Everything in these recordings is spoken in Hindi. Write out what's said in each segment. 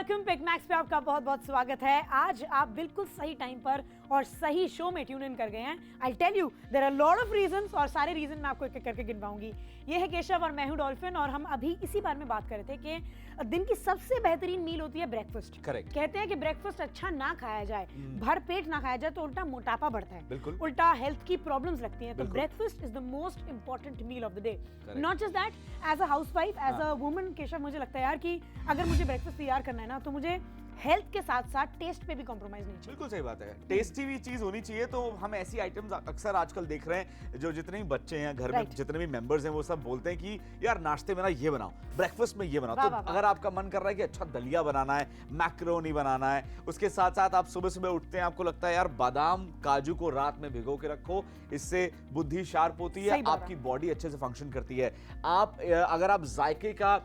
वेलकम पिक मैक्स पे आपका बहुत बहुत स्वागत है। आज आप बिल्कुल सही टाइम पर और सही शो में ट्यून इन कर गए हैं। I tell you there are lot of reasons और सारे रीजन मैं आपको एक एक करके गिनवाऊंगी। ये है केशव और मैं हूं डॉल्फिन और हम अभी इसी बारे में बात कर रहे थे कि दिन की सबसे बेहतरीन मील होती है ब्रेकफास्ट। करेक्ट। कहते हैं कि ब्रेकफास्ट अच्छा ना खाया जाए, भर पेट ना खाया जाए तो उल्टा मोटापा बढ़ता है, बिल्कुल। उल्टा हेल्थ की प्रॉब्लम्स लगती हैं। तो breakfast is the most important meal of the day. Not just that, as a housewife, as a woman Keshav, मुझे लगता है यार कि अगर मुझे ब्रेकफास्ट तैयार करना है ना तो मुझे हेल्थ के साथ साथ टेस्ट पे भी कॉम्प्रोमाइज नहीं चाहिए। बिल्कुल सही बात है, टेस्टी भी चीज होनी चाहिए। तो हम ऐसी आइटम्स अक्सर आजकल देख रहे हैं, जो जितने भी बच्चे हैं घर में, जितने भी मेंबर्स हैं, वो सब बोलते हैं कि यार नाश्ते में ना ये बनाओ, ब्रेकफास्ट में ये बनाओ। तो अगर आपका मन कर रहा है कि अच्छा दलिया बनाना है, मैक्रोनी बनाना है, उसके साथ साथ आप सुबह सुबह उठते हैं, आपको लगता है यार बादाम काजू को रात में भिगो के रखो, इससे बुद्धि शार्प होती है, आपकी बॉडी अच्छे से फंक्शन करती है। आप अगर आप जायके का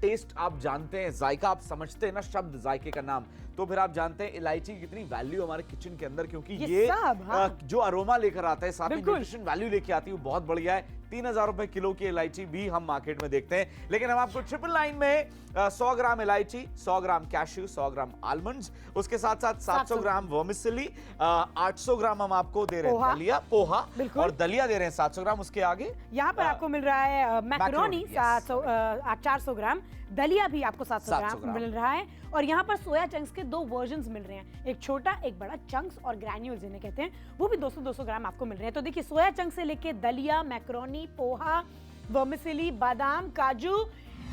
टेस्ट आप जानते हैं, जायका आप समझते हैं ना, शब्द जायके का नाम, तो फिर आप जानते हैं इलायची की कितनी वैल्यू हमारे किचन के अंदर, क्योंकि ये जो अरोमा लेकर आता है, साथ में न्यूट्रिशन वैल्यू लेके आती है, वो बहुत बढ़िया है। 3000 रुपए किलो की इलायची भी हम मार्केट में देखते हैं, लेकिन हम आपको 999 में 100 ग्राम इलायची, 100 ग्राम कैश्यू, 100 ग्राम आलमंड्स, उसके साथ साथ 700 ग्राम वर्मिसेली, 800 ग्राम हम आपको दे रहे हैं दलिया, पोहा, और दलिया दे रहे हैं 700 ग्राम। उसके आगे यहाँ पर आपको मिल रहा है मैक्रोनी 400 ग्राम, दलिया भी आपको 700 ग्राम मिल रहा है, और यहाँ पर सोया चंक्स के 2 वर्जन्स मिल रहे हैं, एक छोटा एक बड़ा, चंक्स और ग्रैन्यूल्स जिन्हें कहते हैं, वो भी 200 ग्राम आपको मिल रहे हैं। तो देखिए, सोया चंक्स से लेके दलिया, मैक्रोनी, पोहा, वर्मिसेली, बादाम, काजू,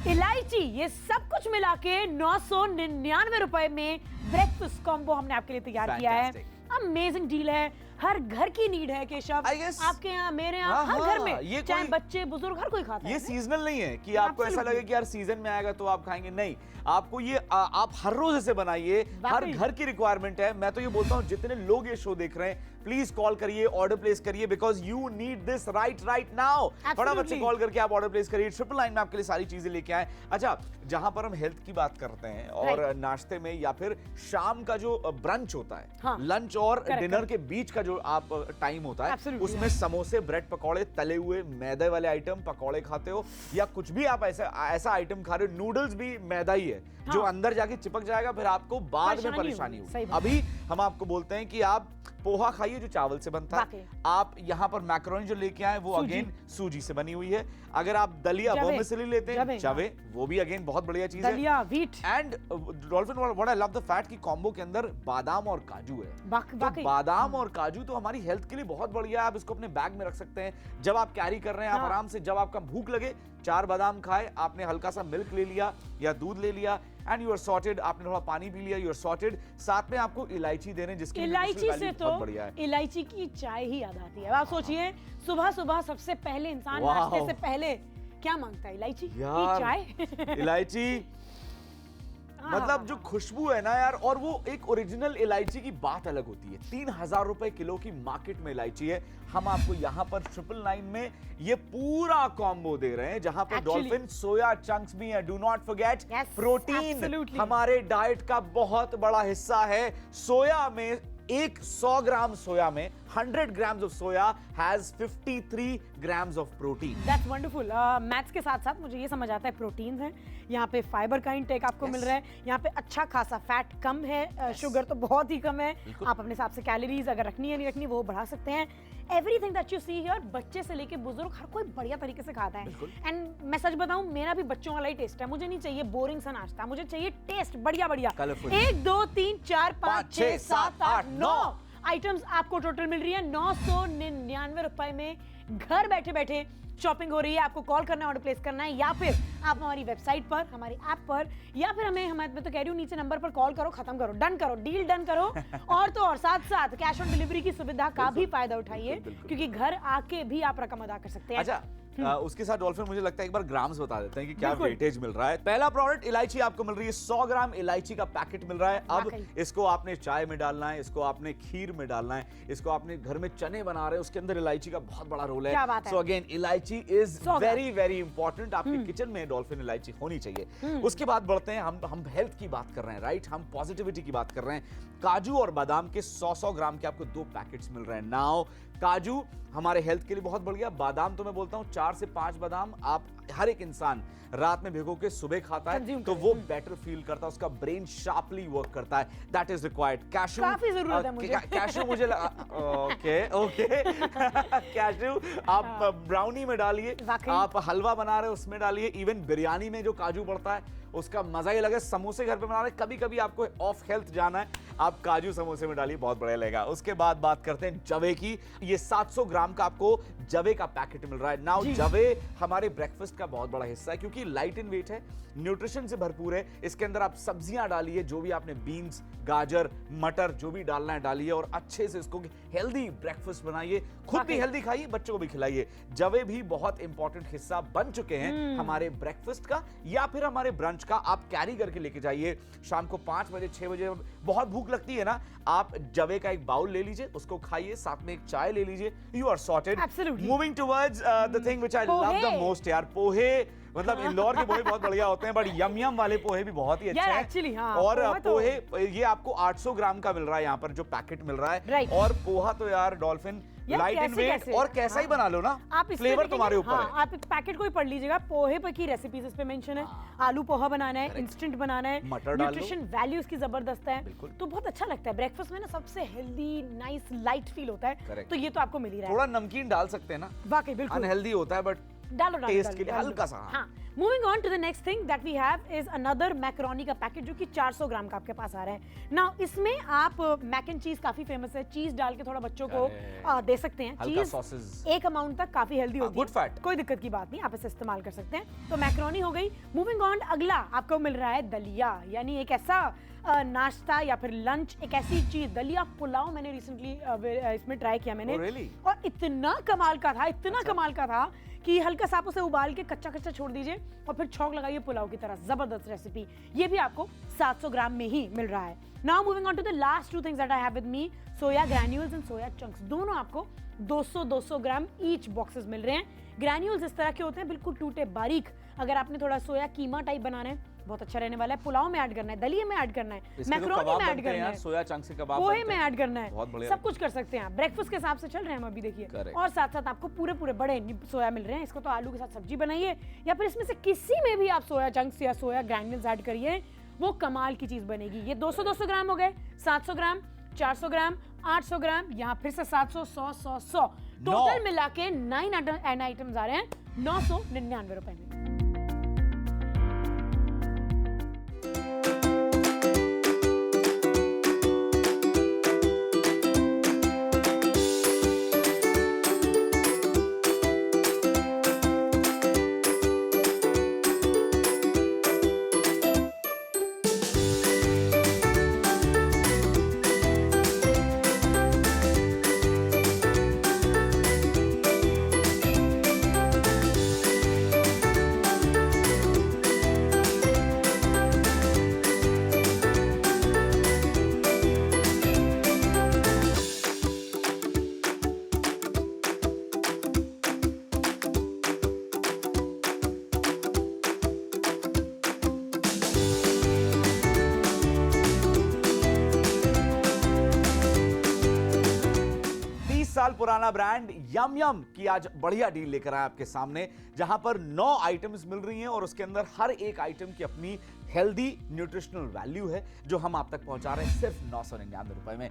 इलायची, ये सब कुछ मिला के 999 रुपए में ब्रेकफास्ट कॉम्बो हमने आपके लिए तैयार किया है। अमेजिंग डील है, हर घर की नीड है केशव, आपके यहाँ, मेरे यहाँ, हर घर में, चाहे बच्चे बुजुर्ग, हर कोई खाता है। ये सीजनल नहीं है कि आपको ऐसा लगे कि यार सीजन में आएगा तो आप खाएंगे, नहीं, आपको ये आप हर रोज इसे बनाइए, हर घर की रिक्वायरमेंट है। मैं तो ये बोलता हूँ जितने लोग ये शो देख रहे हैं, प्लीज कॉल करिए, ऑर्डर प्लेस करिए, because you need this right now. फटाफट से कॉल करके आप ऑर्डर प्लेस करिए। 999 में आपके लिए सारी चीजें लेके आए। अच्छा, जहां पर हम हेल्थ की बात करते हैं और नाश्ते में या फिर शाम का जो ब्रंच होता है, लंच और डिनर के बीच का जो आप टाइम होता है, उसमें समोसे, ब्रेड पकौड़े, तले हुए मैदे वाले आइटम, पकौड़े खाते हो या कुछ भी आप ऐसा आइटम खा रहे हो, नूडल्स भी मैदा ही है, जो अंदर जाके चिपक जाएगा, फिर आपको बाद में परेशानी होगी। अभी हम आपको बोलते हैं कि आप पोहा खाइए जो चावल से बनता है, आप यहाँ पर मैक्रोनी जो लेके आए वो अगेन सूजी से बनी हुई है। अगर आप दलिया वर्मिसेली लेते हैं, जवे, वो भी अगेन बहुत बढ़िया चीज है, दलिया, wheat. And dolphin, what I love the fact कि कॉम्बो के अंदर बादाम और काजू है। तो बादाम और काजू तो हमारी हेल्थ के लिए बहुत बढ़िया है। आप इसको अपने बैग में रख सकते हैं, जब आप कैरी कर रहे हैं, आप आराम से, जब आपका भूख लगे, 4 बादाम खाए, आपने हल्का सा मिल्क ले लिया या दूध ले लिया, एंड यू आर सॉर्टेड। आपने थोड़ा पानी पी लिया, यू आर सॉर्टेड। साथ में आपको इलायची दे रहे हैं, जिसकी इलायची से तो इलायची की चाय ही याद आती है। आप सोचिए, सुबह सुबह सबसे पहले इंसान नाश्ते से पहले क्या मांगता है? इलायची की चाय। इलायची मतलब जो खुशबू है ना यार, और वो एक ओरिजिनल इलायची की बात अलग होती है। 3000 रुपए किलो की मार्केट में इलायची है, हम आपको यहाँ पर 999 में ये पूरा कॉम्बो दे रहे हैं, जहां पर डॉल्फिन सोया चंक्स भी है। डू नॉट फॉरगेट, प्रोटीन हमारे डाइट का बहुत बड़ा हिस्सा है। सोया में 100 ग्राम सोया में 100 grams of soya has 53 grams of protein. That's wonderful. Maths के साथ साथ मुझे ये समझ आता है, प्रोटीन्स हैं यहाँ पे, फाइबर का इंटेक आपको मिल रहा है यहाँ पे, अच्छा खासा फैट कम है, शुगर तो बहुत ही कम है। आप अपने हिसाब से कैलोरीज अगर रखनी है नहीं रखनी वो बढ़ा सकते हैं। Everything that you see here, बच्चे से लेके बुजुर्ग हर कोई बढ़िया तरीके से खाता है। एंड मैं सच बताऊं, मेरा भी बच्चों वाला ही टेस्ट है। मुझे नहीं चाहिए बोरिंग सा नाश्ता, मुझे चाहिए टेस्ट बढ़िया बढ़िया। 1 2 3 4 5 6 7 8 9 आइटम्स आपको टोटल मिल रही है 999 रुपए में। घर बैठे बैठे शॉपिंग हो रही है, आपको कॉल करना है, ऑर्डर प्लेस करना है, या फिर आप हमारी वेबसाइट पर, हमारी ऐप पर, या फिर मैं तो कह रही हूँ नीचे नंबर पर कॉल करो, खत्म करो, डन करो, डील डन करो। और तो और साथ साथ कैश ऑन डिलीवरी की सुविधा का भी फायदा उठाइए, क्योंकि घर आके भी आप रकम अदा कर सकते हैं। अच्छा, उसके साथ डॉल्फिन मुझे लगता है एक बार ग्राम्स बता देते हैं कि क्या वेटेज मिल रहा है। पहला प्रोडक्ट इलायची आपको मिल रही है, 100 ग्राम इलायची का पैकेट मिल रहा है। अब इसको आपने चाय में डालना है, इसको आपने खीर में डालना है, इसको आपने घर में चने बना रहे हैं, उसके अंदर इलायची का बहुत बड़ा रोल है। सो अगेन इलायची इज वेरी वेरी इंपॉर्टेंट। आपके किचन में डॉल्फिन इलायची होनी चाहिए। उसके बाद बढ़ते हैं, हम हेल्थ की बात कर रहे हैं, राइट, हम पॉजिटिविटी की बात कर रहे हैं। काजू और बादाम के 100 ग्राम के आपको 2 पैकेट्स मिल रहे हैं। नाउ काजू हमारे हेल्थ के लिए बहुत बढ़िया, बादाम तो मैं बोलता हूँ 4 से 5 बादाम आप हर एक इंसान रात में भिगो के सुबह खाता है तो वो बेटर फील करता है, उसका ब्रेन शार्पली वर्क करता है। That is required. कैशू काफी जरूरत है मुझे। कैशू मुझे ओके कैशू आप ब्राउनी में डालिए, आप हलवा बना रहे हो उसमें डालिए, इवन बिरयानी में जो काजू पड़ता है उसका मजा ही लगे। समोसे घर पे बना रहे, कभी कभी आपको ऑफ हेल्थ जाना है, आप काजू समोसे में डालिए, बहुत बढ़िया लगेगा। उसके बाद बात करते हैं जवे की। ये 700 ग्राम का आपको जवे का पैकेट मिल रहा है। नाउ जवे हमारे ब्रेकफास्ट का बहुत बड़ा हिस्सा है क्योंकि लाइट इन वेट है, न्यूट्रिशन से भरपूर है। इसके अंदर आप सब्जियां डालिए, जो भी आपने बीन्स, गाजर, मटर जो भी डालना है डालिए और अच्छे से इसको हेल्दी ब्रेकफास्ट बनाइए। खुद भी हेल्दी खाइए, बच्चों को भी खिलाइए। जवे भी बहुत इंपॉर्टेंट हिस्सा बन चुके हैं हमारे ब्रेकफास्ट का या फिर हमारे ब्रंच का। आप कैरी करके लेके जाइए, शाम को 5 बजे 6 बजे बहुत भूख लगती है ना, आप जवे का एक बाउल ले लीजिए, उसको खाइए, साथ में एक चाय ले लीजिए, you are sorted. Moving towards the thing which I love the most यार, पोहे। मतलब इंदौर के पोहे बहुत बढ़िया होते हैं, बट यम यम वाले पोहे भी बहुत ही अच्छे हैं। और पोहे ये आपको 800 ग्राम का मिल रहा है यहाँ पर जो पैकेट मिल रहा है। और पोहा तो यार डॉल्फिन लाइट इन वेट और कैसा ही बना लो ना, आप फ्लेवर तुम्हारे ऊपर है। आप पैकेट को ही पढ़ लीजिएगा, पोहे पर की रेसिपीज इस पे मेंशन है। आलू पोहा बनाना है, इंस्टेंट बनाना है, न्यूट्रिशन वैल्यू इसकी जबरदस्त है, तो बहुत अच्छा लगता है ब्रेकफास्ट में ना, सबसे हेल्दी नाइस लाइट फील होता है। तो ये तो आपको मिल ही रहा है। थोड़ा नमकीन डाल सकते हैं ना, वाकई बिल्कुल अनहेल्दी होता है बट डालो टेस्ट के लिए हल्का सा। हाँ, moving on to the next thing that we have is another macaroni का पैकेट जो कि 400 ग्राम का आपके पास आ रहा है। नाउ इसमें आप मैक एंड चीज काफी फेमस है, चीज डाल के थोड़ा बच्चों को दे सकते हैं। चीज एक अमाउंट तक काफी हेल्दी होती है, फैट, कोई दिक्कत की बात नहीं, आप इसे इस्तेमाल कर सकते हैं। तो मैकरोनी हो गई। मूविंग ऑन, अगला आपको मिल रहा है दलिया, यानी एक ऐसा नाश्ता या फिर लंच, एक ऐसी चीज, दलिया पुलाव मैंने रिसेंटली इसमें ट्राई किया मैंने। और इतना कमाल का था, इतना कमाल का था कि हल्का सा आप उसे उबाल के कच्चा कच्चा छोड़ दीजिए और फिर छौंक लगाइए पुलाव की तरह। जबरदस्त रेसिपी, ये भी आपको 700 ग्राम में ही मिल रहा है। Now moving on to the last two things that I have with me, soya granules and soya chunks. दोनों आपको 200-200 ग्राम ईच बॉक्सेस मिल रहे हैं। ग्रैन्यूल्स इस तरह के होते हैं, बिल्कुल टूटे बारीक। अगर आपने थोड़ा सोया कीमा टाइप बनाना है, बहुत अच्छा रहने वाला है। पुलाव में ऐड करना है, दलिया में ऐड करना है, मैक्रोनी में ऐड करना है, सोया चंक्स के कबाब पोहे में ऐड करना है, सब कुछ कर सकते हैं आप। ब्रेकफास्ट के हिसाब से चल रहे हैं हम अभी, देखिए। और साथ साथ आपको पूरे पूरे बड़े सोया मिल रहे हैं। इसको तो आलू के साथ सब्जी बनाइए या फिर इसमें से किसी में भी आप सोया चंक्स या सोया ग्रैन्यूल्स ऐड करिए, वो कमाल की चीज बनेगी। ये 200-200 ग्राम हो गए, 700 ग्राम, 400 ग्राम, 800 ग्राम, यहाँ फिर से 700, 100, टोटल मिला के 9 आइटम्स आ रहे हैं 999 रुपए में। साल पुराना ब्रांड यम यम की आज बढ़िया डील लेकर आए आपके सामने, जहां पर 9 आइटम्स मिल रही हैं और उसके अंदर हर एक आइटम की अपनी हेल्दी न्यूट्रिशनल वैल्यू है जो हम आप तक पहुंचा रहे हैं सिर्फ 999 रुपए में।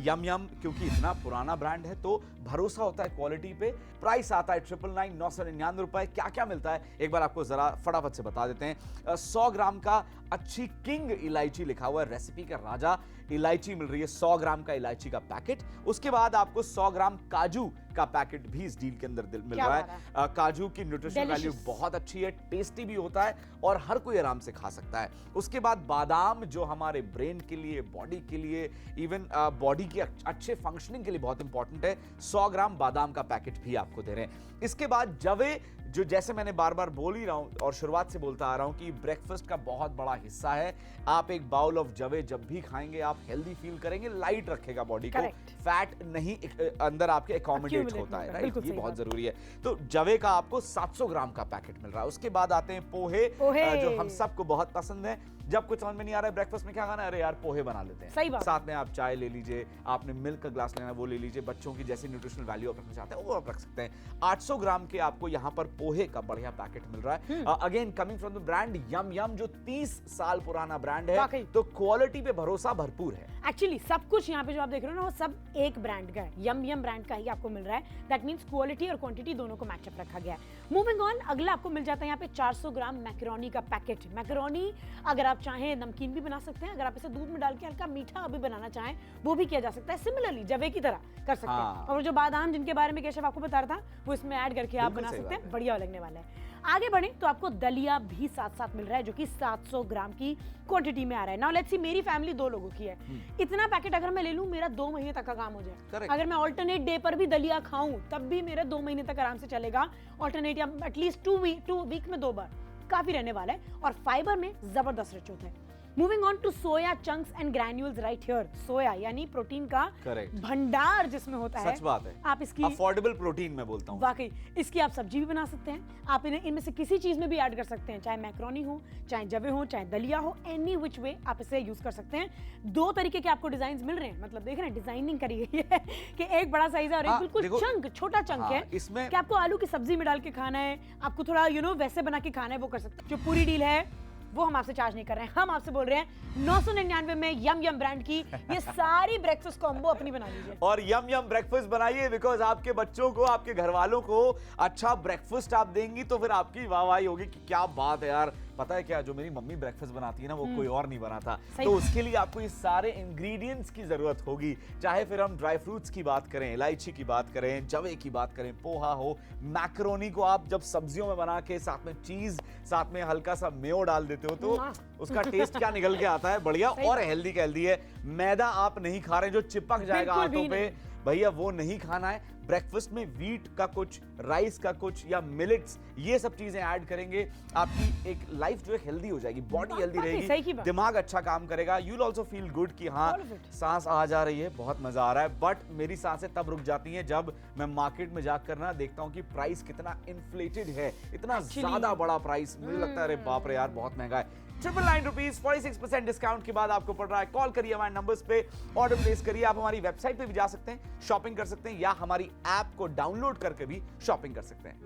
यम यम क्योंकि इतना पुराना ब्रांड है तो भरोसा होता है क्वालिटी पे। प्राइस आता है 999, 999 रुपए। क्या क्या मिलता है एक बार आपको जरा फटाफट से बता देते हैं। 100 ग्राम का अच्छी किंग इलायची लिखा हुआ है, रेसिपी का राजा इलायची मिल रही है, 100 ग्राम का इलायची का पैकेट। उसके बाद आपको 100 ग्राम काजू का पैकेट भी इस डील के अंदर मिल रहा है। काजू की न्यूट्रिशनल वैल्यू बहुत अच्छी है, टेस्टी भी होता है और हर कोई आराम से खा सकता है। उसके बाद बादाम जो हमारे ब्रेन के लिए, बॉडी के लिए, इवन बॉडी के अच्छे फंक्शनिंग के लिए बहुत इंपॉर्टेंट है। 100 ग्राम बादाम का पैकेट भी आपको दे रहे हैं। इसके बाद जवे, जो जैसे मैंने बार बार बोल ही रहा हूं और शुरुआत से बोलता आ रहा हूं कि ब्रेकफास्ट का बहुत बड़ा हिस्सा है। आप एक बाउल ऑफ जवे जब भी खाएंगे आप हेल्दी फील करेंगे, लाइट रखेगा बॉडी को, फैट नहीं अंदर आपके अकोमोडेट होता है, राइट? ये बहुत जरूरी है। तो जवे का आपको 700 ग्राम का पैकेट मिल रहा है। उसके बाद आते हैं पोहे जो हम सबको बहुत पसंद है, जब कुछ समझ में नहीं आ रहा है ब्रेकफास्ट में क्या खाना है, अरे यार पोहे बना लेते हैं, सही बात। साथ में आप चाय ले लीजिए, आपने मिल्क का ग्लास लेना वो ले लीजिए, बच्चों की जैसी न्यूट्रिशनल वैल्यू आप रखना चाहते हैं वो आप रख सकते हैं। 800 ग्राम के आपको यहाँ पर पोहे का बढ़िया पैकेट मिल रहा है। Again coming from the brand yum yum, जो 30 साल पुराना ब्रांड है, तो क्वालिटी पे भरोसा भरपूर है। एक्चुअली सब कुछ यहाँ पे जो आप देख रहे हो ना, वो सब एक ब्रांड का है, यम यम ब्रांड का ही आपको मिल रहा है। दैट मींस क्वालिटी और क्वांटिटी दोनों को मैचअप रखा गया है। मूविंग ऑन, अगला आपको मिल जाता है यहाँ पे 400 ग्राम मैकरोनी का पैकेट। मैकरोनी अगर आप चाहें नमकीन भी बना सकते हैं, अगर आप इसे दूध में डाल के हल्का मीठा भी बनाना चाहें वो भी किया जा सकता है, सिमिलरली जवे की तरह कर सकते हैं। और जो बादाम जिनके बारे में केशव आपको बता रहा था, वो इसमें ऐड करके आप बना सकते हैं, बढ़िया लगने वाला है। आगे बढ़े तो आपको दलिया भी साथ साथ मिल रहा है, जो कि 700 ग्राम की क्वांटिटी में आ रहा है। नाउ लेट्स सी, मेरी फैमिली 2 लोगों की है, इतना पैकेट अगर मैं ले लूं मेरा 2 महीने तक का काम हो जाए। अगर मैं ऑल्टरनेट डे पर भी दलिया खाऊं तब भी मेरा 2 महीने तक आराम से चलेगा। ऑल्टरनेट या एटलीस्ट 2 वीक में 2 बार काफी रहने वाला है, और फाइबर में जबरदस्त रिच होता है। Moving on to soya chunks and granules right here. Soya यानी प्रोटीन का भंडार जिसमें होता है। सच बात है, आप इसकी अफोर्डेबल प्रोटीन मैं बोलता हूँ। वाकई इसकी आप सब्जी भी बना सकते हैं, आप इनमें से किसी चीज में भी ऐड कर सकते हैं, चाहे मैक्रोनी हो, चाहे जवे हो, चाहे दलिया हो, एनी विच वे आप इसे यूज कर सकते हैं। 2 तरीके के आपको डिजाइन मिल रहे हैं, मतलब देख रहे हैं डिजाइनिंग करी गई है कि एक बड़ा साइज है और एक बिल्कुल चंक, छोटा चंक है। इसमें कि आपको आलू की सब्जी में डाल के खाना है, आपको थोड़ा वैसे बना के खाना है, वो कर सकते हैं। जो पूरी डील है वो हम आपसे चार्ज नहीं कर रहे हैं, हम आपसे बोल रहे हैं 999 में यम यम ब्रांड की ये सारी ब्रेकफास्ट कॉम्बो अपनी बना लीजिए। और यम यम ब्रेकफास्ट बनाइए, बिकॉज आपके बच्चों को, आपके घर वालों को अच्छा ब्रेकफास्ट आप देंगी तो फिर आपकी वाहवाही होगी कि क्या बात है यार, पता है क्या, जो मेरी मम्मी ब्रेकफास्ट बनाती है ना वो कोई और नहीं बनाता। तो उसके लिए आपको ये सारे इंग्रेडिएंट्स की जरूरत होगी, चाहे फिर हम ड्राई फ्रूट्स की बात करें, इलायची की बात करें, जवे की बात करें, पोहा हो, मैक्रोनी को आप जब सब्जियों में बना के साथ में चीज, साथ में हल्का सा मेयो डाल देते हो तो उसका टेस्ट क्या निकल के आता है, बढ़िया। और हेल्दी का हेल्दी है। मैदा आप नहीं खा रहे जो चिपक जाएगा हाथों पे, भैया वो नहीं खाना है। ब्रेकफास्ट में व्हीट का कुछ, राइस का कुछ या मिलेट्स, ये सब चीजें ऐड करेंगे, आपकी एक लाइफ जो है हेल्दी हो जाएगी, बॉडी हेल्दी रहेगी, दिमाग अच्छा काम करेगा, you will also feel good कि हाँ सांस आ जा रही है, बहुत मजा आ रहा है। बट मेरी सांसें तब रुक जाती हैं जब मैं मार्केट में जाकर ना देखता हूँ कि प्राइस कितना इन्फ्लेटेड है, इतना ज्यादा बड़ा प्राइस, मुझे लगता है अरे बाप रे यार बहुत महंगा है। 999 रुपीज 46% डिस्काउंट के बाद आपको पड़ रहा है। कॉल करिए हमारे नंबर्स पे, ऑर्डर प्लेस करिए। आप हमारी वेबसाइट पे भी जा सकते हैं, शॉपिंग कर सकते हैं, या हमारी ऐप को डाउनलोड करके भी शॉपिंग कर सकते हैं।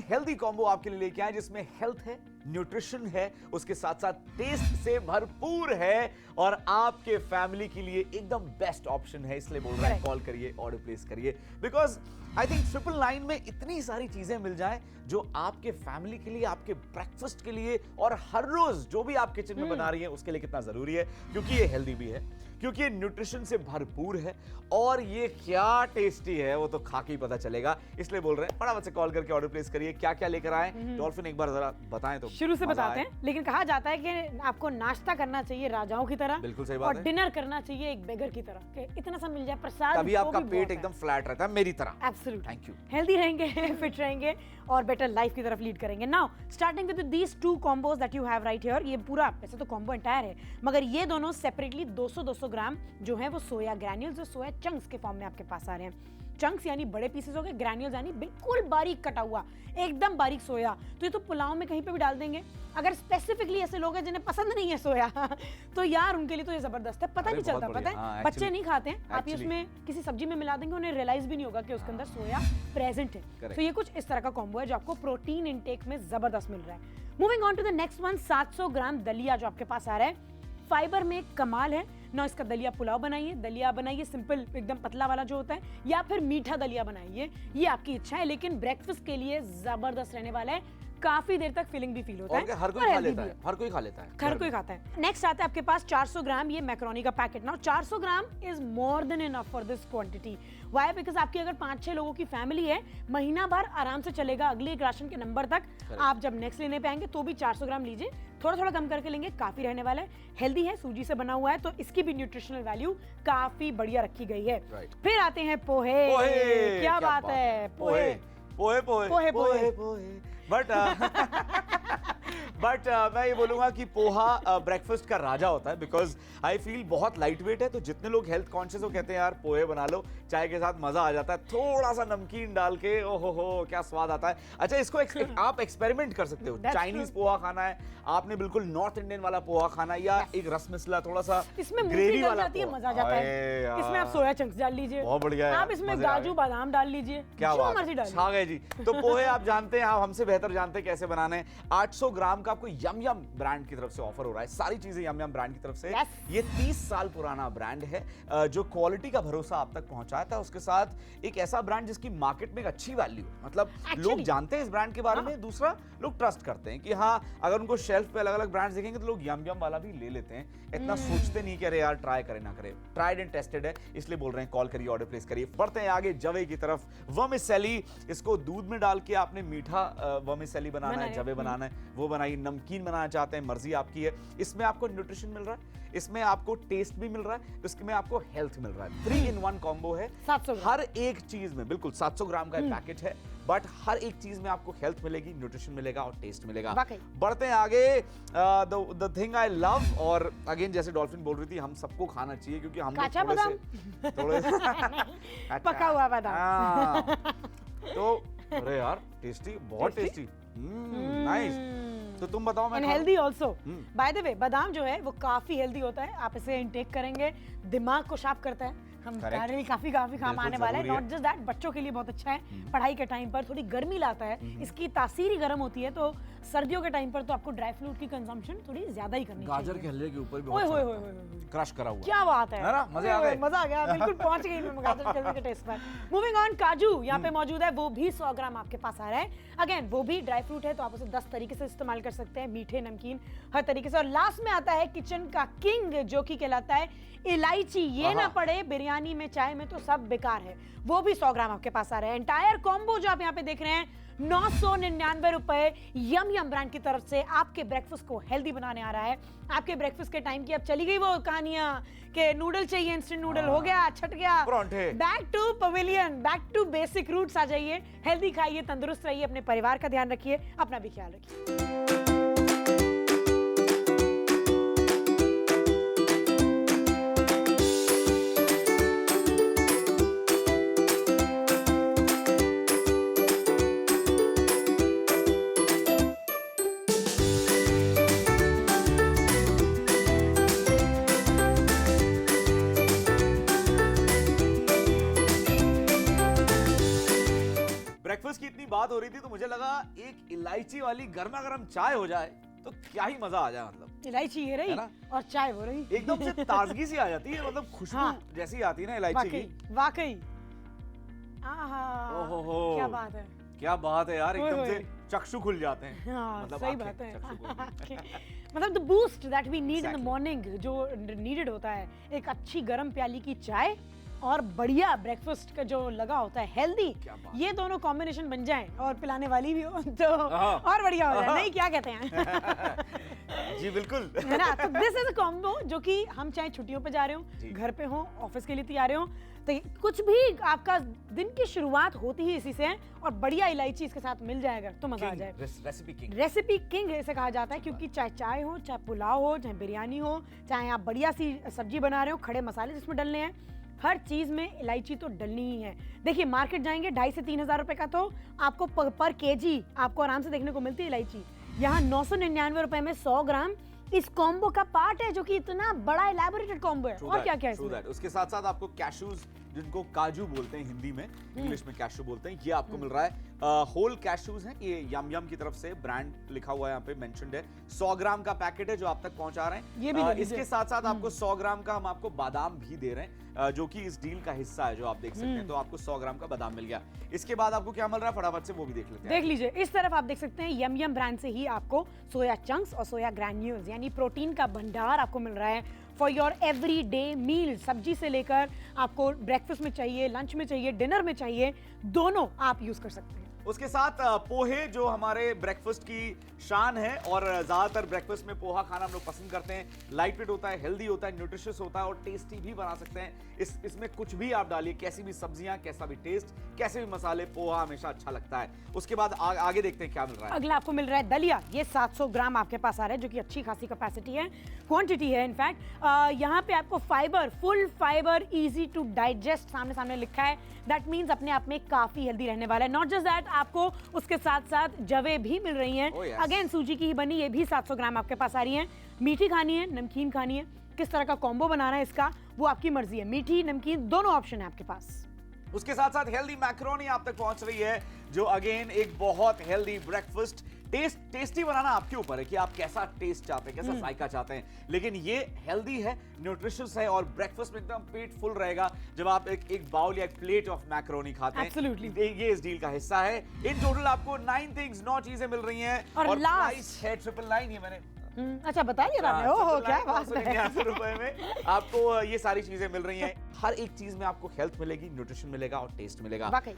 हेल्दी कॉम्बो आपके लिए लेके आए, जिसमें हेल्थ है, न्यूट्रिशन है, उसके साथ साथ टेस्ट से भरपूर है, और आपके फैमिली के लिए एकदम बेस्ट ऑप्शन है। इसलिए बोल रहा है कॉल करिए, ऑर्डर प्लेस करिए, बिकॉज आई थिंक 999 में इतनी सारी चीजें मिल जाए जो आपके फैमिली के लिए, आपके ब्रेकफास्ट के लिए, और हर रोज जो भी आप किचन में बना रही है उसके लिए कितना जरूरी है, क्योंकि ये हेल्दी भी है, क्योंकि ये न्यूट्रिशन से भरपूर है, और ये क्या टेस्टी है वो तो खा के ही पता चलेगा। इसलिए बोल रहे हैं फटाफट से कॉल करके ऑर्डर प्लेस करिए। क्या क्या लेकर आए डॉल्फिन, एक बार जरा बताएं तो। शुरू से बताते हैं, लेकिन कहा जाता है कि आपको नाश्ता करना चाहिए राजाओं की तरह, बिल्कुल सही बात है, और डिनर करना चाहिए एक बेगर की तरह, कि इतना सा मिल जाए प्रसाद, तभी आपका पेट एकदम फ्लैट रहता है, मेरी तरह। Absolutely, thank you. हेल्दी रहेंगे, फिट रहेंगे, और बेटर लाइफ की तरफ लीड करेंगे। Now starting with these 2 combos that you have right here. ये पूरा वैसे तो कॉम्बो एंटायर है, मगर ये दोनों सेपरेटली 200-200 ग्राम जो है वो सोया ग्रैन्यूल्स और सोया चंक्स के फॉर्म में आपके पास आ रहे हैं। चंक्स यानी बड़े पीसेस हो गए, ग्रैन्यूल्स यानी बिल्कुल बारीक कटा हुआ, एकदम बारीक सोया। तो ये तो पुलाव में कहीं पे भी डाल देंगे। अगर स्पेसिफिकली ऐसे लोग हैं जिन्हें पसंद नहीं है सोया तो यार उनके लिए तो ये जबरदस्त है, पता नहीं चलता, पता है बच्चे नहीं खाते हैं, आप ये उसमें किसी सब्जी में मिला देंगे, उन्हें रियलाइज भी नहीं होगा कि उसके अंदर सोया प्रेजेंट है। तो ये कुछ इस तरह का कॉम्बो है जो आपको प्रोटीन इनटेक में जबरदस्त मिल रहा है। Moving on to the next one, 700 gram दलिया जो आपके पास आ रहा है। फाइबर में कमाल है ना, इसका दलिया पुलाव बनाइए, दलिया बनाइए सिंपल एकदम पतला वाला जो होता है, या फिर मीठा दलिया बनाइए, ये आपकी इच्छा है, लेकिन ब्रेकफास्ट के लिए जबरदस्त रहने वाला है। काफी देर तक फिलिंग भी फील होता है और हर कोई और खा healthy लेता भी है, हर कोई खा लेता है, हर कोई खाता है। नेक्स्ट आता है आपके पास 400 ग्राम ये मैक्रोनी का packet. Now 400 gram is more than enough for this quantity. Why? Because आपकी अगर 5-6 लोगों की फैमिली है, महीना भर आराम से चलेगा अगले एक राशन के नंबर तक। आप जब नेक्स्ट लेने पे आएंगे तो भी 400 ग्राम लीजिए, थोड़ा थोड़ा कम करके लेंगे, काफी रहने वाला है। हेल्दी है, सूजी से बना हुआ है, तो इसकी भी न्यूट्रिशनल वैल्यू काफी बढ़िया रखी गई है। फिर आते हैं पोहे। क्या बात है, पोहे पोहे पोहे पोहे पोहे पोहे बट मैं ये बोलूंगा कि पोहा ब्रेकफास्ट का राजा होता है, बिकॉज आई फील बहुत लाइट वेट है। तो जितने लोग हेल्थ कॉन्शियस हो कहते हैं यार पोहे बना लो, चाय के साथ मजा आ जाता है, थोड़ा सा नमकीन डाल के, ओहो हो क्या स्वाद आता है। अच्छा, इसको आप एक्सपेरिमेंट कर सकते हो। चाइनीज पोहा खाना है आपने, बिल्कुल नॉर्थ इंडियन वाला पोहा खाना है, या एक रस मिसला थोड़ा सा इसमें ग्रेवी वाला जाती है, मजा आ जाता है। इसमें आप सोया चंक्स डाल लीजिए, बहुत बढ़िया, आप इसमें काजू बादाम डाल लीजिए, क्या जो बात मर्जी डालिए। छा गए जी। तो पोहे आप जानते हैं, आप हमसे बेहतर जानते हैं कैसे बनाने हैं। 800 ग्राम का आपको यम यम ब्रांड की तरफ से ऑफर हो रहा है, सारी चीजें यम यम ब्रांड की तरफ से। ये 30 साल पुराना ब्रांड है जो क्वालिटी का भरोसा आप तक पहुंचाता है, उसके साथ एक ऐसा ब्रांड जिसकी मार्केट में एक अच्छी वैल्यू, मतलब लोग जानते हैं इस ब्रांड के बारे में। दूसरा, लोग ट्रस्ट करते हैं कि हाँ, अगर उनको शेल्फ पे अलग अलग ब्रांड्स दिखेंगे तो लोग यम यम वाला भी ले लेते हैं, इतना सोचते नहीं कि अरे यार ट्राई करें ना करें। ट्राइड एंड टेस्टेड है, इसलिए बोल रहे हैं कॉल करिए, ऑर्डर प्लेस करिए। बढ़ते हैं आगे जवे की तरफ। वर्मिसेली, इसको दूध में डाल के आपने मीठा वर्मिसेली बनाना है, जवे बनाना है, वो बनाइए। नमकीन बनाना चाहते हैं, मर्जी आपकी है। इसमें आपको न्यूट्रिशन मिल रहा है, इसमें आपको टेस्ट भी मिल रहा है, इसमें आपको हेल्थ मिल रहा है। 3-in-1 कॉम्बो है। 700 हर एक चीज में, बिल्कुल 700 ग्राम का पैकेट है, बट हर एक चीज में आपको हेल्थ मिलेगी, न्यूट्रिशन मिलेगा और टेस्ट मिलेगा। बढ़ते हैं आगे। द थिंग आई लव, और अगेन जैसे डॉल्फिन बोल रही थी, हम सबको खाना चाहिए क्योंकि हम काचा बादाम थोड़े पका हुआ बादाम। तो अरे यार टेस्टी, बहुत टेस्टी, नाइस। तो तुम बताओ। मैं healthy also. By the way, बादाम जो है वो काफी हेल्दी होता है, आप इसे इंटेक करेंगे, दिमाग को शार्प करता है। हम काफी काम आने वाला है। नॉट जस्ट दैट, बच्चों के लिए बहुत अच्छा है, पढ़ाई के टाइम पर थोड़ी गर्मी लाता है, इसकी तासीर ही गर्म होती है, तो सर्दियों के टाइम पर तो आपको ड्राई फ्रूट की कंजम्पशन थोड़ी ज्यादा ही करनी चाहिए। गाजर के हलवे के ऊपर भी क्रश करा हुआ, क्या बात है ना, मजा आ गया, बिल्कुल पहुंच गई मैं गाजर के हलवे के टेस्ट पर। मूविंग ऑन, काजू यहाँ पे मौजूद है, वो भी 100 ग्राम आपके पास आ रहा है। अगेन वो भी ड्राई फ्रूट है, तो आप उसे 10 तरीके से इस्तेमाल कर सकते हैं, मीठे, नमकीन, हर तरीके से। और लास्ट में आता है किचन का किंग, जो कि कहलाता है इलायची। ये ना पड़े बिरयानी में, चाय में, तो सब बेकार है। वो भी 100 ग्राम आपके पास आ रहा है। एंटायर कॉम्बो जो आप यहाँ पे देख रहे हैं, 999 रुपए यम यम ब्रांड की तरफ से आपके ब्रेकफास्ट को हेल्दी बनाने आ रहा है। आपके ब्रेकफास्ट के टाइम की अब चली गई वो कहानियां कि नूडल चाहिए, इंस्टेंट नूडल हो गया, छट गया, back to pavilion, back to basic roots आ जाइए। हेल्दी खाइए, तंदुरुस्त रहिए, अपने परिवार का ध्यान रखिए, अपना भी ख्याल रखिए। ब्रेकफास्ट की इतनी बात हो रही थी तो मुझे लगा एक इलायची वाली गर्मा गर्म चाय हो जाए तो क्या ही मजा आ जाए। मतलब इलायची ये रही और चाय हो रही, एकदम से ताजगी सी आ जाती है, मतलब खुशबू जैसी आती है ना इलायची की, वाकई। ओहो, क्या बात है, क्या बात है यार, एकदम से चक्षु खुल जाते हैं। मतलब सही बात है। मतलब the boost that we need in the morning, जो नीडेड होता है, एक अच्छी गर्म प्याली की चाय और बढ़िया ब्रेकफास्ट का जो लगा होता है हेल्दी, ये दोनों कॉम्बिनेशन बन जाए और पिलाने वाली भी हो तो और बढ़िया हो जाए। नहीं, क्या कहते हैं? जी बिल्कुल, है ना। तो दिस इज अ कॉम्बो जो कि हम चाहे छुट्टियों पे जा रहे हो, घर पे हो, ऑफिस के लिए तैयार हो, तो कुछ भी आपका दिन की शुरुआत होती ही इसी से है, और बढ़िया इलायची इसके साथ मिल जाएगा तो मजा आ जाए। रेसिपी किंग इसे कहा जाता है, क्योंकि चाहे चाय हो, चाहे पुलाव हो, चाहे बिरयानी हो, चाहे आप बढ़िया सी सब्जी बना रहे हो, खड़े मसाले जिसमें डलने हैं, हर चीज में इलायची तो डलनी ही है। देखिए, मार्केट जाएंगे 2,500 से 3,000 रुपए का तो आपको पर केजी आपको आराम से देखने को मिलती है इलायची। यहाँ 999 रुपए में 100 ग्राम इस कॉम्बो का पार्ट है, जो कि इतना बड़ा इलैबोरेटेड कॉम्बो है। और क्या क्या है इसमें? उसके साथ साथ आपको कैशूज, जिनको काजू बोलते हैं हिंदी में, इंग्लिश में कैशू बोलते हैं, ये आपको मिल रहा है होल कैशूज हैं, ये यम यम की तरफ से ब्रांड लिखा हुआ है, यहाँ पे मेंशन्ड है। 100 ग्राम का पैकेट है जो आप तक पहुंचा रहे हैं। ये भी ले लीजिए। इसके साथ साथ आपको 100 ग्राम का हम आपको बादाम भी दे रहे हैं, जो कि इस डील का हिस्सा है, जो आप देख सकते हैं। तो आपको 100 ग्राम का बादाम मिल गया। इसके बाद आपको क्या मिल रहा है, फटाफट से वो भी देख लेते हैं। देख लीजिए, इस तरफ आप देख सकते हैं यम यम ब्रांड से ही आपको सोया चंक्स और सोया ग्रैन्यूल्स यानी प्रोटीन का भंडार आपको मिल रहा है for your every day meal. सब्जी से लेकर आपको ब्रेकफास्ट में चाहिए, लंच में चाहिए, डिनर में चाहिए, दोनों आप यूज कर सकते हैं। उसके साथ पोहे जो हमारे ब्रेकफास्ट की शान है, और ज्यादातर ब्रेकफास्ट में पोहा खाना हम लोग पसंद करते हैं। लाइट वेट होता है, हेल्दी होता है, न्यूट्रिशियस होता है और टेस्टी भी बना सकते हैं। इसमें कुछ भी आप डालिए, कैसी भी सब्जियां, कैसा भी टेस्ट, कैसे भी मसाले, पोहा हमेशा अच्छा लगता है। उसके बाद आगे देखते हैं क्या मिल रहा है। अगला आपको मिल रहा है दलिया। ये 700 ग्राम आपके पास आ रहा है, जो कि अच्छी खासी कैपेसिटी है, क्वांटिटी है। इनफैक्ट यहाँ पे आपको fibre, full fibre, easy to digest सामने सामने लिखा है। दैट मीन्स अपने आप में काफी हेल्दी रहने वाला है। नॉट जस्ट दैट, आपको उसके साथ साथ जवे भी मिल रही हैं। Oh, yes. अगेन सूजी की ही बनी, ये भी 700 ग्राम आपके पास आ रही है। मीठी खानी है, नमकीन खानी है, किस तरह का कॉम्बो बनाना है इसका वो आपकी मर्जी है। मीठी नमकीन दोनों ऑप्शन है आपके पास। उसके साथ साथ हेल्दी मैक्रोनी आप तक पहुंच रही है, जो अगेन एक बहुत हेल्दी ब्रेकफास्ट। टेस्टी बनाना आपके ऊपर है कि आप कैसा टेस्ट चाहते हैं, कैसा जायका चाहते हैं, लेकिन ये हेल्दी है, न्यूट्रिशियस है और ब्रेकफास्ट में एकदम पेट फुल रहेगा जब आप एक बाउल या एक प्लेट ऑफ मैक्रोनी खाते हैं। Absolutely. ये इस डील का हिस्सा है। इन टोटल आपको 9 थिंग्स, 9 चीजें मिल रही हैं और last- प्राइस है 999। ये मैंने अच्छा बताइए आपने, ओहो क्या बात है। 999 रुपए में आपको ये सारी चीजें मिल रही हैं। हर एक चीज में आपको हेल्थ मिलेगी, न्यूट्रिशन मिलेगा और टेस्ट मिलेगा। वाकई।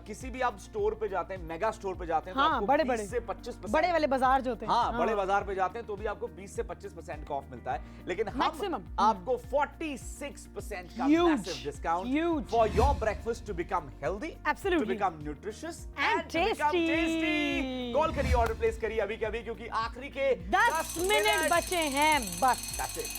किसी भी आप स्टोर पे जाते हैं, मेगा स्टोर पे जाते हैं, हाँ, तो आपको बड़े 20 बड़े से 25% बड़े वाले बाजार जो होते हैं। हाँ, बड़े बाजार पे जाते हैं तो भी आपको 20 से 25% का ऑफ मिलता है, लेकिन हम Maximum. आपको 46% का Huge. massive discount Huge. for your breakfast to become healthy, Absolutely. to become nutritious And to become tasty. tasty. Call करिए, ऑर्डर प्लेस करिए अभी के अभी, क्योंकि आखिरी के 10 मिनट बचे हैं बस। That's it.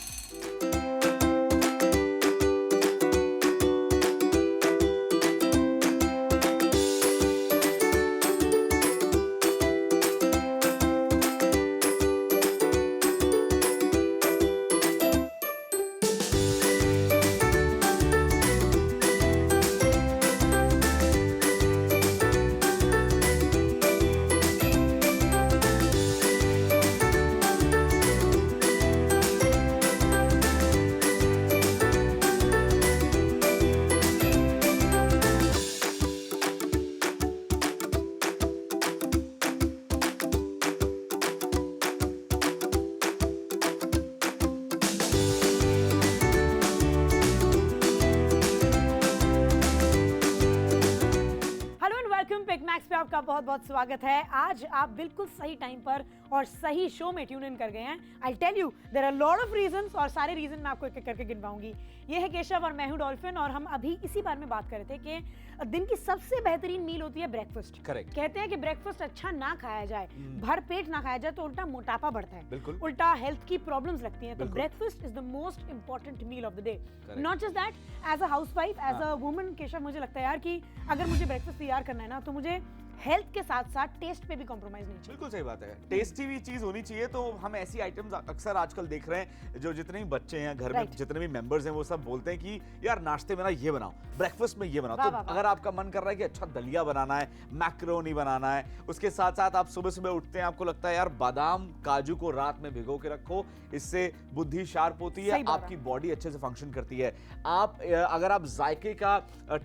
मैक्स पे आपका बहुत बहुत स्वागत है। आज आप बिल्कुल सही टाइम पर और सही शो में ट्यून इन कर गए हैं। I tell you there are lot of reasons और सारे रीजन मैं आपको एक एक करके गिनवाऊंगी। ये है केशव और मैं हूं डॉल्फिन और हम अभी इसी बारे में बात कर रहे थे कि दिन की सबसे बेहतरीन मील होती है ब्रेकफास्ट। करेक्ट। कहते हैं कि ब्रेकफास्ट अच्छा ना खाया जाए, भर पेट ना खाया जाए तो उल्टा मोटापा बढ़ता है, बिल्कुल। उल्टा हेल्थ की प्रॉब्लम्स लगती हैं। तो बिल्कुल। Breakfast is the most important meal of the day. Correct. Not just that, as a housewife, as a woman Keshav, मुझे लगता है यार कि अगर मुझे ब्रेकफास्ट तैयार करना है ना तो मुझे हेल्थ के साथ साथ टेस्ट पे भी कॉम्प्रोमाइज नहीं चाहिए। बिल्कुल सही बात है, टेस्टी भी चीज होनी चाहिए। तो हम ऐसी आइटम्स अक्सर आजकल देख रहे हैं, जो जितने भी बच्चे हैं घर में, Right. जितने भी मेंबर्स हैं, वो सब बोलते हैं कि यार नाश्ते में ना ये बनाओ, ब्रेकफास्ट में ये बनाओ। वाह, तो वाह, वाह। अगर आपका मन कर रहा है कि अच्छा दलिया बनाना है, मैक्रोनी बनाना है, उसके साथ साथ आप सुबह सुबह उठते हैं, आपको लगता है यार बादाम काजू को रात में भिगो के रखो, इससे बुद्धि शार्प होती है, सही बात आपकी बॉडी अच्छे से फंक्शन करती है। आप अगर आप जायके का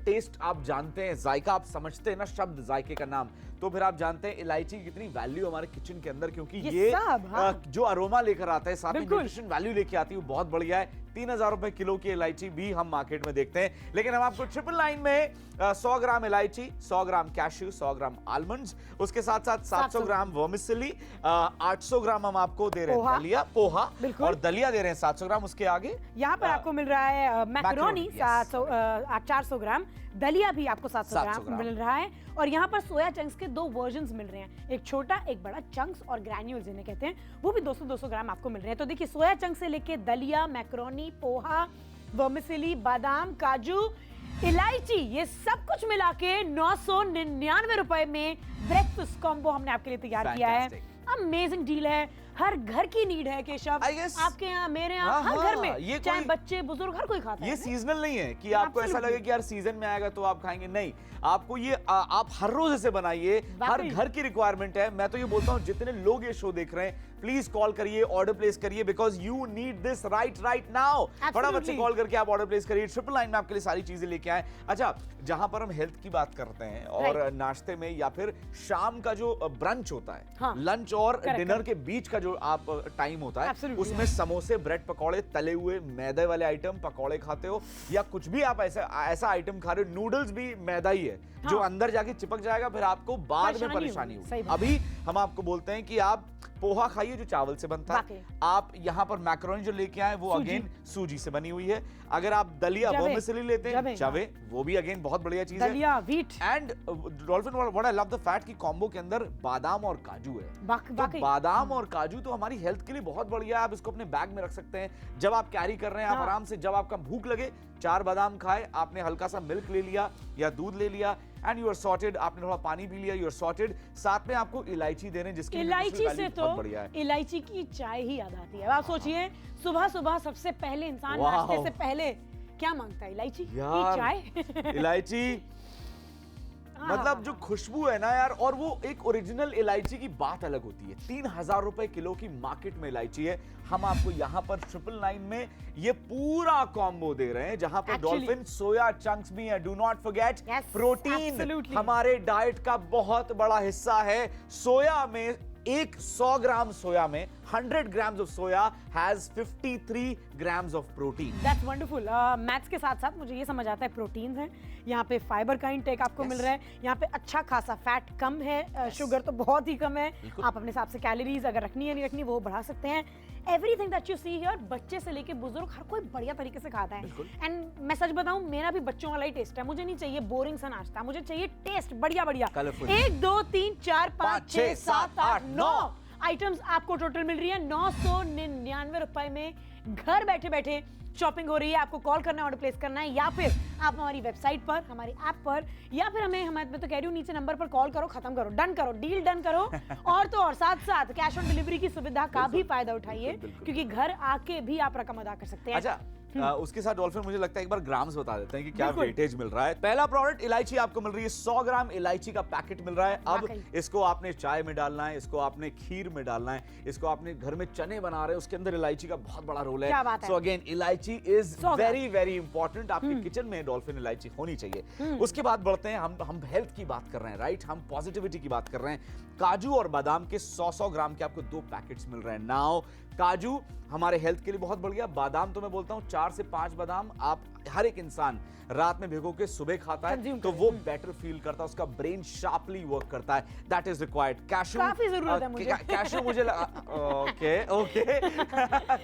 टेस्ट आप जानते हैं, जायका आप समझते हैं ना, शब्द जायके का नाम, तो फिर आप जानते हैं इलायची की कितनी वैल्यू हमारे किचन के अंदर, क्योंकि ये सब, हाँ। जो अरोमा लेकर आता है, साथ में बिल्कुल। न्यूट्रिशन वैल्यू लेके आती है, वो बहुत बढ़िया है। 3000 रुपए किलो की इलायची भी हम मार्केट में देखते हैं, लेकिन हम आपको 999 में 100 ग्राम इलायची, 100 ग्राम कैश्यू, 100 ग्राम आलमंड्स, उसके साथ साथ 700 ग्राम वर्मिसेली, 800 ग्राम हम आपको दे रहे हैं पोहा। दलिया, पोहा, बिल्कुल। और दलिया दे रहे हैं 700 ग्राम। उसके आगे यहाँ पर आपको मिल रहा है मैक्रोनी macaroni, yes. 400 ग्राम, दलिया भी आपको 700 700 ग्राम ग्राम। मिल रहा है, और यहाँ पर सोया चंक्स के 2 वर्जन्स मिल रहे हैं, एक छोटा एक बड़ा। चंक्स और ग्रैन्यूल्स जिन्हें कहते हैं, वो भी 200-200 ग्राम आपको मिल रहे हैं। तो देखिए, सोया चंक से लेके दलिया, मैक्रोनी, पोहा, वर्मिसेली, बादाम, काजू, इलायची, ये सब कुछ मिला के 999 रुपए में ब्रेकफास्ट कॉम्बो हमने आपके लिए तैयार किया है। Fantastic. अमेजिंग डील है। हर घर की नीड है केशव। आपके यहाँ, मेरे यहाँ, हर घर में, चाहे बच्चे बुजुर्ग हर कोई खाता है। ये सीजनल नहीं है कि आपको ऐसा लगे कि यार सीजन में आएगा तो आप खाएंगे, नहीं, आपको ये आप हर रोज इसे बनाइए, हर घर की रिक्वायरमेंट है। मैं तो ये बोलता हूँ जितने लोग ये शो देख रहे हैं प्लीज कॉल करिए, ऑर्डर प्लेस करिए, because you need this right now. फटाफट से कॉल करके आप ऑर्डर प्लेस करिए। 999 में आपके लिए सारी चीजें लेके आए। अच्छा, जहां पर हम हेल्थ की बात करते हैं और नाश्ते में या फिर शाम का जो ब्रंच होता है, लंच और डिनर के बीच का जो आप टाइम होता है, उसमें समोसे, ब्रेड पकौड़े, तले हुए मैदे वाले आइटम, पकौड़े खाते हो या कुछ भी आप ऐसा आइटम खा रहे हो, नूडल्स भी मैदा ही है जो अंदर जाके चिपक जाएगा, फिर आपको बाद में परेशानी होगी। अभी हम आपको बोलते हैं कि आप पोहा खाइए जो चावल से बनता है। आप यहाँ पर मैक्रोनी जो लेके आए वो अगेन सूजी से बनी हुई है। अगर आप दलिया वर्मिसेली लेते हैं, जवे, वो भी अगेन बहुत बढ़िया चीज है। दलिया, wheat and dolphin, what I love the fact कि कॉम्बो के अंदर बादाम और काजू है। तो बादाम और काजू तो हमारी हेल्थ के लिए बहुत बढ़िया है। आप इसको अपने बैग में रख सकते हैं, जब आप कैरी कर रहे हैं आप आराम से, जब आपका भूख लगे 4 बादाम खाए, आपने हल्का सा मिल्क ले लिया या दूध ले लिया एंड यू आर सॉर्टेड। आपने थोड़ा पानी पी लिया, यू आर सॉर्टेड। साथ में आपको इलायची दे रहे हैं जिसकी इलायची से तो इलायची की चाय ही याद आती है। आप सोचिए सुबह सुबह सबसे पहले इंसान नाश्ते से पहले क्या मांगता है? इलायची की चाय। इलायची मतलब जो खुशबू है ना यार, और वो एक ओरिजिनल इलायची की बात अलग होती है। 3000 रुपए किलो की मार्केट में इलायची है। हम आपको यहाँ पर 999 में ये पूरा कॉम्बो दे रहे हैं जहां पर डॉल्फिन सोया चंक्स भी हैं। डू नॉट फॉरगेट, प्रोटीन हमारे डाइट का बहुत बड़ा हिस्सा है। सोया में 100 ग्राम सोया में 100 grams of soya has 53 grams of protein. That's wonderful. Maths के साथ साथ मुझे ये समझ आता है प्रोटीन है, यहाँ पे फाइबर का इंटेक आपको मिल रहा है, यहाँ पे अच्छा खासा फैट कम है, शुगर तो बहुत ही कम है। आप अपने हिसाब से कैलोरीज अगर रखनी है नहीं रखनी वो बढ़ा सकते हैं। Everything that you see here, बच्चे से लेके बुजुर्ग हर कोई बढ़िया तरीके से खाता है। एंड मैं सच बताऊं, मेरा भी बच्चों वाला ही टेस्ट है। मुझे नहीं चाहिए बोरिंग सा नाश्ता, मुझे चाहिए टेस्ट बढ़िया बढ़िया। 1 2 3 4 5 6 7 8 9 आइटम्स आपको टोटल मिल रही है 999 रुपए में। घर बैठे बैठे शॉपिंग हो रही है। आपको कॉल करना है, ऑर्डर प्लेस करना है, या फिर आप हमारी वेबसाइट पर, हमारी ऐप पर, या फिर मैं तो कह रही हूँ नीचे नंबर पर कॉल करो, खत्म करो, डन करो, डील डन करो। और तो और साथ साथ कैश ऑन डिलीवरी की सुविधा का भी फायदा उठाइए, क्योंकि घर आके भी आप रकम अदा कर सकते हैं। अच्छा, उसके साथ डॉल्फिन मुझे लगता है एक बार ग्राम्स बता देते हैं कि क्या वेटेज मिल रहा है। पहला प्रोडक्ट इलायची आपको मिल रही है, 100 ग्राम इलायची का पैकेट मिल रहा है। अब इसको आपने चाय में डालना है, इसको आपने खीर में डालना है, इसको आपने घर में चने बना रहे हैं उसके अंदर इलायची का बहुत बड़ा रोल है। सो अगेन इलायची इज वेरी वेरी इंपॉर्टेंट। आपके किचन में डॉल्फिन इलायची होनी चाहिए। उसके बाद बढ़ते हैं, हम हेल्थ की बात कर रहे हैं, राइट, हम पॉजिटिविटी की बात कर रहे हैं। काजू और बादाम के 100 ग्राम के आपको 2 पैकेट्स मिल रहे हैं। नाउ काजू हमारे हेल्थ के लिए बहुत बढ़िया। बादाम तो मैं बोलता हूं 4 से 5 बादाम आप हर एक इंसान रात में भिगो के सुबह खाता है तो वो बेटर फील करता है, उसका ब्रेन शार्पली वर्क करता है। That is required. कैशू काफी जरूरत है मुझे। कैशू मुझे ओके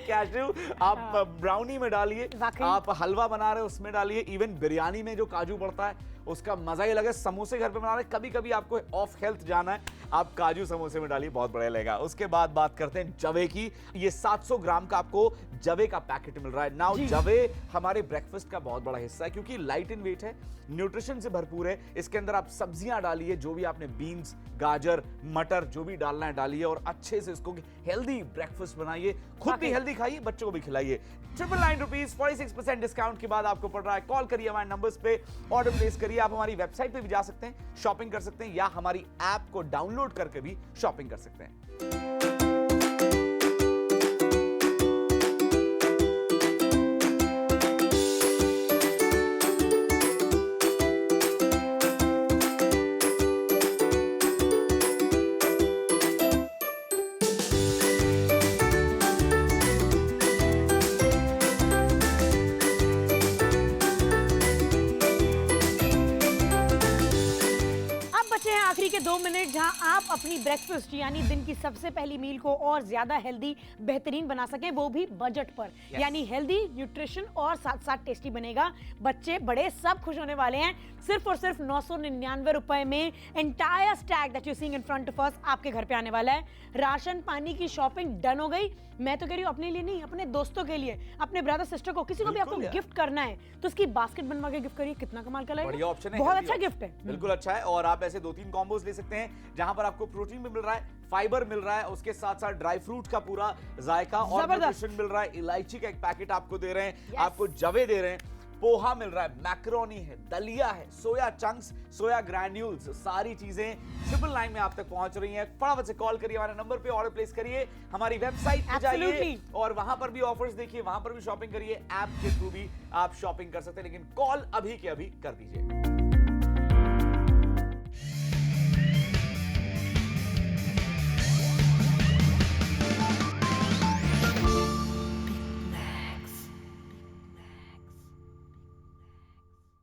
कैशू आप ब्राउनी में डालिए, आप हलवा बना रहे हो उसमें डालिए, इवन बिरयानी में जो काजू पड़ता है उसका मजा ही लगे। समोसे घर पे बना रहे, कभी कभी आपको ऑफ हेल्थ जाना है, आप काजू समोसे में डालिए, बहुत बढ़िया लगेगा। उसके बाद बात करते हैं जवे की। ये 700 ग्राम का आपको जवे का पैकेट मिल रहा है। नाउ जवे हमारे ब्रेकफास्ट का बहुत बड़ा हिस्सा है क्योंकि लाइट इन वेट है, न्यूट्रिशन से भरपूर है। इसके अंदर आप सब्जियां डालिए, जो भी आपने बीन्स, गाजर, मटर जो भी डालना है डालिए और अच्छे से इसको हेल्दी ब्रेकफास्ट बनाइए। खुद भी हेल्दी खाइए, बच्चों को भी खिलाइए। 999 रुपीज 46% डिस्काउंट के बाद आपको पड़ रहा है। कॉल करिए हमारे नंबर्स पे, ऑर्डर प्लेस करिए। आप हमारी वेबसाइट पे भी जा सकते हैं, शॉपिंग कर सकते हैं, या हमारी ऐप को डाउनलोड करके भी शॉपिंग कर सकते हैं। आखिरी के 2 मिनट जहां आप अपनी ब्रेकफास्ट यानी दिन की सबसे पहली मील को और ज्यादा हेल्दी, बेहतरीन बना सकें, वो भी बजट पर। यानी हेल्दी, न्यूट्रिशन और साथ साथ टेस्टी बनेगा। बच्चे बड़े सब खुश होने वाले हैं। सिर्फ और सिर्फ 999 रुपए में entire stack that you seeing in front of us आपके घर पे आने वाला है। राशन पानी की शॉपिंग डन हो गई। मैं तो कह रही हूँ अपने लिए नहीं, अपने दोस्तों के लिए, अपने ब्रदर सिस्टर को, किसी को भी आपको गिफ्ट करना है तो उसकी बास्केट बनवा के गिफ्ट करिए। कितना कमाल का लगेगा, बढ़िया ऑप्शन है, बहुत अच्छा गिफ्ट है। बिल्कुल अच्छा है। और आप ऐसे 2-3 कॉम्बोज ले सकते हैं, जहां पर आपको प्रोटीन भी मिल रहा है, फाइबर मिल रहा है, उसके साथ साथ ड्राई फ्रूट का पूरा जायका और न्यूट्रिशन मिल रहा है। इलायची का एक पैकेट आपको दे रहे हैं, आपको जवे दे रहे हैं, पोहा मिल रहा है, मैक्रोनी है, दलिया है, सोया चंक्स, सोया ग्रैन्यूल्स, सारी चीजें 999 में आप तक पहुंच रही हैं। फटाफट से कॉल करिए, हमारे नंबर पे ऑर्डर प्लेस करिए, हमारी वेबसाइट पे जाइए और वहां पर भी ऑफर्स देखिए, वहां पर भी शॉपिंग करिए, ऐप के थ्रू भी आप शॉपिंग कर सकते हैं, लेकिन कॉल अभी के अभी कर दीजिए।